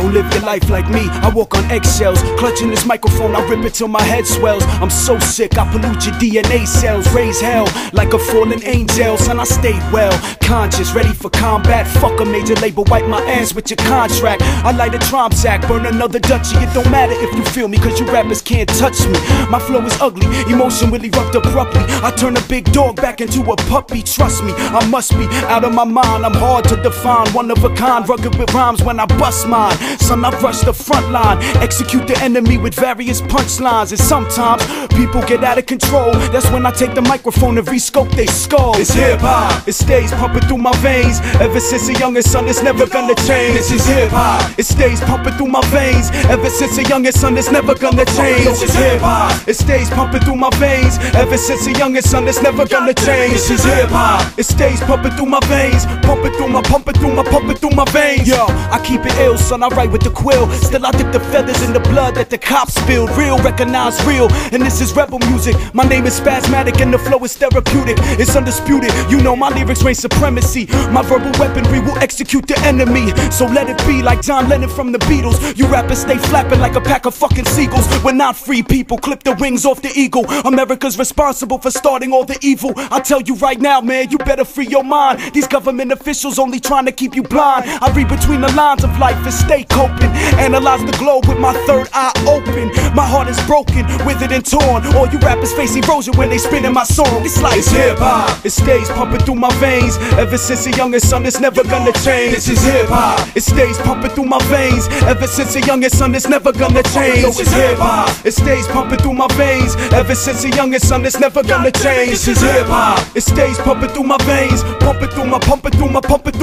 Don't live your life like me, I walk on eggshells. Clutching this microphone, I rip it till my head swells. I'm so sick, I pollute your DNA cells. Raise hell like a fallen angel. Son, I stayed well, conscious, ready for combat. Fuck a major label, wipe my ass with your contract. I light a Trump sack, burn another Dutchie. It don't matter if you feel me, cause you rappers can't touch me. My flow is ugly, emotion will erupt abruptly. I turn a big dog back into a puppy. Trust me, I must be out of my mind. I'm hard to define, one of a kind, rugged with rhymes when I bust mine. Son, I rush the front line, execute the enemy with various punchlines. And sometimes people get out of control. That's when I take the microphone and rescope they skull. It's hip-hop, it stays pumping through my veins. Ever since a youngest son, it's never gonna change. This is hip-hop, it stays pumping through my veins. Ever since a youngest son, it's never gonna change. This is hip-hop, it stays pumping through my veins. Ever since a youngest son, it's never gonna change. This is hip-hop, it stays pumping through my veins. Pumping through my veins. Yo, I keep it ill, son, I write with the quill. Still I dip the feathers in the blood that the cops spilled. Real, recognize real, and this is rebel music. My name is Spasmatic and the flow is therapeutic. It's undisputed, you know my lyrics reign supremacy. My verbal weaponry will execute the enemy. So let it be like John Lennon from the Beatles. You rappers stay flapping like a pack of fucking seagulls. We're not free people, clip the wings off the eagle. America's responsible for starting all the evil. I tell you right now, man, you better free your mind. These government officials only trying to keep you blind. I read between the lines of life and stay coping. Analyze the globe with my third eye open. My heart is broken, withered and torn. All you rappers face erosion when they spinning my song. It's like it's hip-hop, it stays pumping through my veins. Ever since a youngest son, it's never gonna change. This is hip-hop, it stays pumping through my veins. Ever since a youngest son, it's never gonna change. This is hip-hop, it stays pumping through my veins. Ever since a youngest son, it's never gonna change. This is hip-hop, it stays pumping through my veins. Pumping through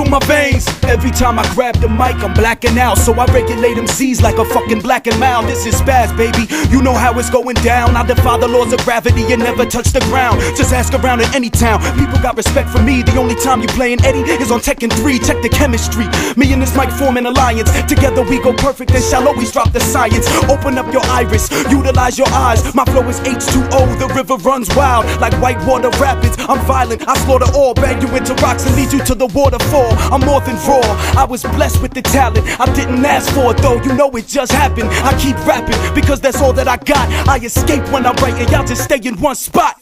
my veins. Every time I grab the mic, I'm blacking out. So I regulate MCs like a fucking black and mild. This is Spaz, baby, you know how it's going down. I defy the laws of gravity and never touch the ground. Just ask around in any town, people got respect for me. The only time you playin' Eddie is on Tekken 3, check the chemistry. Me and this mic form an alliance. Together we go perfect and shall always drop the science. Open up your iris, utilize your eyes. My flow is H2O, the river runs wild like whitewater rapids. I'm violent, I slaughter all, bang you into rocks and lead you to the waterfall. I'm more than raw, I was blessed with the talent. I didn't ask for it though, you know it just happened. I keep rapping because that's all that I got. I escape when I'm writing, y'all just stay in one spot.